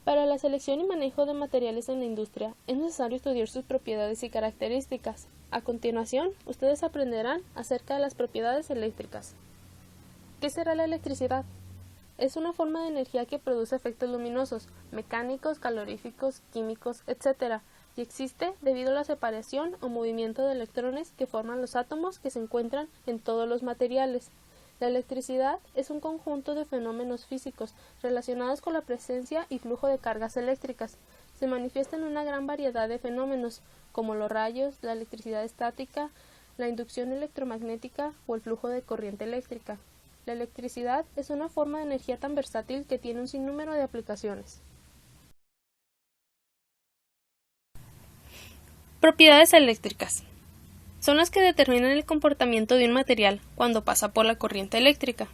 Para la selección y manejo de materiales en la industria, es necesario estudiar sus propiedades y características. A continuación, ustedes aprenderán acerca de las propiedades eléctricas. ¿Qué será la electricidad? Es una forma de energía que produce efectos luminosos, mecánicos, caloríficos, químicos, etc., y existe debido a la separación o movimiento de electrones que forman los átomos que se encuentran en todos los materiales. La electricidad es un conjunto de fenómenos físicos relacionados con la presencia y flujo de cargas eléctricas. Se manifiesta en una gran variedad de fenómenos, como los rayos, la electricidad estática, la inducción electromagnética o el flujo de corriente eléctrica. La electricidad es una forma de energía tan versátil que tiene un sinnúmero de aplicaciones. Propiedades eléctricas. Son las que determinan el comportamiento de un material cuando pasa por la corriente eléctrica.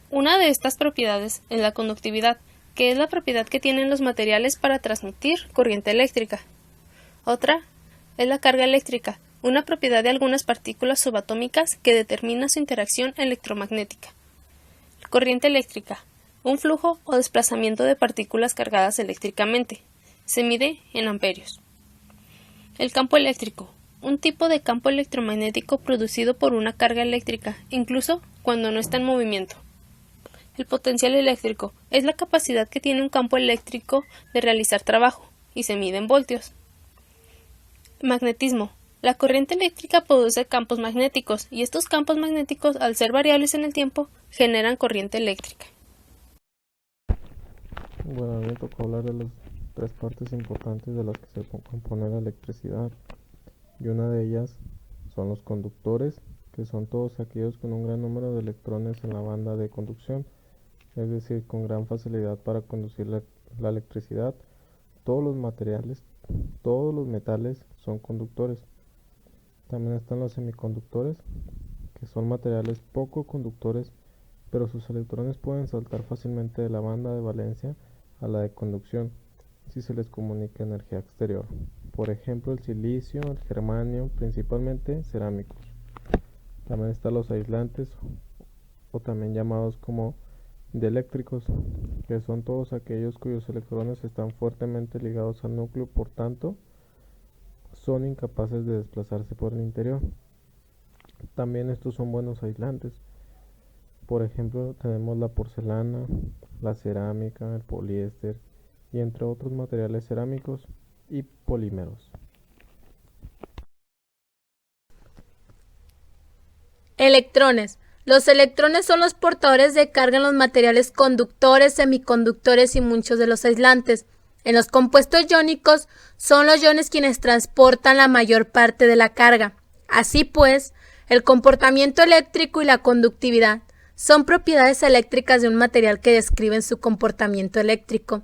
Una de estas propiedades es la conductividad, que es la propiedad que tienen los materiales para transmitir corriente eléctrica. Otra es la carga eléctrica, una propiedad de algunas partículas subatómicas que determina su interacción electromagnética. Corriente eléctrica, un flujo o desplazamiento de partículas cargadas eléctricamente. Se mide en amperios. El campo eléctrico, un tipo de campo electromagnético producido por una carga eléctrica, incluso cuando no está en movimiento. El potencial eléctrico es la capacidad que tiene un campo eléctrico de realizar trabajo, y se mide en voltios. Magnetismo. La corriente eléctrica produce campos magnéticos, y estos campos magnéticos, al ser variables en el tiempo, generan corriente eléctrica. Bueno, a mí me tocó hablar de las tres partes importantes de las que se compone la electricidad. Y una de ellas son los conductores, que son todos aquellos con un gran número de electrones en la banda de conducción, es decir, con gran facilidad para conducir la electricidad. Todos los materiales, todos los metales son conductores. También están los semiconductores, que son materiales poco conductores, pero sus electrones pueden saltar fácilmente de la banda de valencia a la de conducción si se les comunica energía exterior. Por ejemplo, el silicio, el germanio, principalmente cerámicos. También están los aislantes, o también llamados como dieléctricos, que son todos aquellos cuyos electrones están fuertemente ligados al núcleo, por tanto, son incapaces de desplazarse por el interior. También estos son buenos aislantes. Por ejemplo, tenemos la porcelana, la cerámica, el poliéster, y entre otros materiales cerámicos y polímeros. Electrones. Los electrones son los portadores de carga en los materiales conductores, semiconductores y muchos de los aislantes. En los compuestos iónicos son los iones quienes transportan la mayor parte de la carga. Así pues, el comportamiento eléctrico y la conductividad son propiedades eléctricas de un material que describen su comportamiento eléctrico,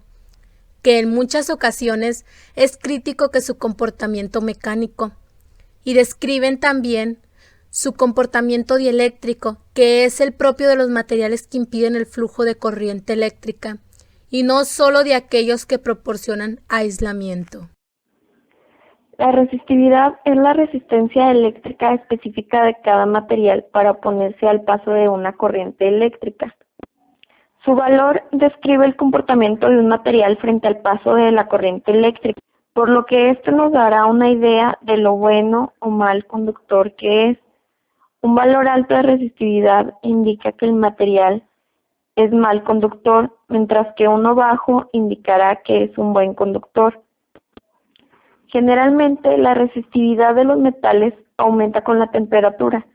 que en muchas ocasiones es crítico que su comportamiento mecánico, y describen también su comportamiento dieléctrico, que es el propio de los materiales que impiden el flujo de corriente eléctrica, y no solo de aquellos que proporcionan aislamiento. La resistividad es la resistencia eléctrica específica de cada material para oponerse al paso de una corriente eléctrica. Su valor describe el comportamiento de un material frente al paso de la corriente eléctrica, por lo que esto nos dará una idea de lo bueno o mal conductor que es. Un valor alto de resistividad indica que el material es mal conductor, mientras que uno bajo indicará que es un buen conductor. Generalmente, la resistividad de los metales aumenta con la temperatura,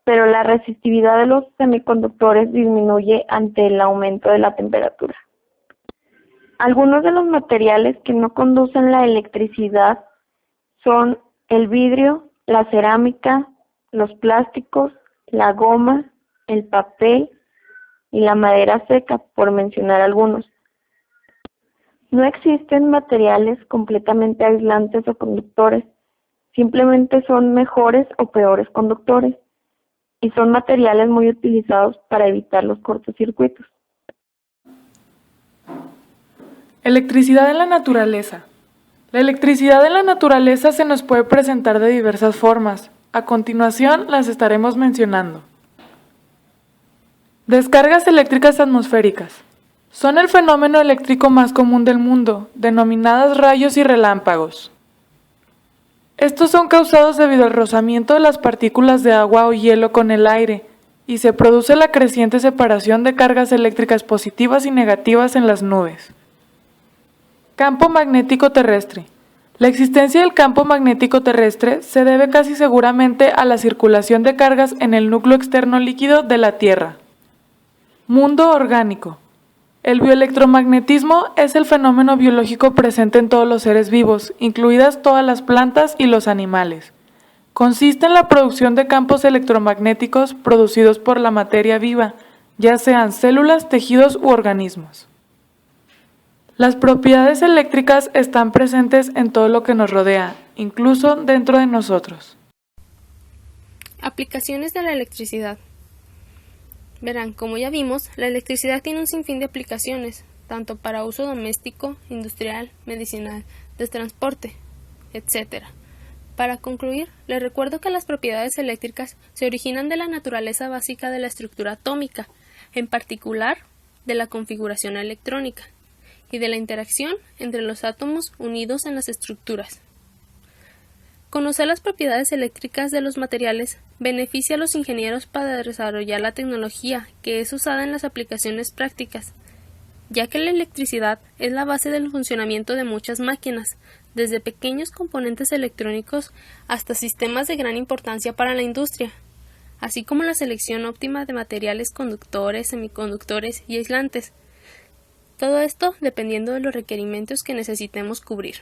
pero la resistividad de los semiconductores disminuye ante el aumento de la temperatura. Algunos de los materiales que no conducen la electricidad son el vidrio, la cerámica, los plásticos, la goma, el papel y la madera seca, por mencionar algunos. No existen materiales completamente aislantes o conductores, simplemente son mejores o peores conductores, y son materiales muy utilizados para evitar los cortocircuitos. Electricidad en la naturaleza. La electricidad en la naturaleza se nos puede presentar de diversas formas. A continuación las estaremos mencionando. Descargas eléctricas atmosféricas. Son el fenómeno eléctrico más común del mundo, denominadas rayos y relámpagos. Estos son causados debido al rozamiento de las partículas de agua o hielo con el aire, y se produce la creciente separación de cargas eléctricas positivas y negativas en las nubes. Campo magnético terrestre. La existencia del campo magnético terrestre se debe casi seguramente a la circulación de cargas en el núcleo externo líquido de la Tierra. Mundo orgánico. El bioelectromagnetismo es el fenómeno biológico presente en todos los seres vivos, incluidas todas las plantas y los animales. Consiste en la producción de campos electromagnéticos producidos por la materia viva, ya sean células, tejidos u organismos. Las propiedades eléctricas están presentes en todo lo que nos rodea, incluso dentro de nosotros. Aplicaciones de la electricidad. Verán, como ya vimos, la electricidad tiene un sinfín de aplicaciones, tanto para uso doméstico, industrial, medicinal, de transporte, etc. Para concluir, les recuerdo que las propiedades eléctricas se originan de la naturaleza básica de la estructura atómica, en particular de la configuración electrónica, y de la interacción entre los átomos unidos en las estructuras. Conocer las propiedades eléctricas de los materiales beneficia a los ingenieros para desarrollar la tecnología que es usada en las aplicaciones prácticas, ya que la electricidad es la base del funcionamiento de muchas máquinas, desde pequeños componentes electrónicos hasta sistemas de gran importancia para la industria, así como la selección óptima de materiales conductores, semiconductores y aislantes. Todo esto dependiendo de los requerimientos que necesitemos cubrir.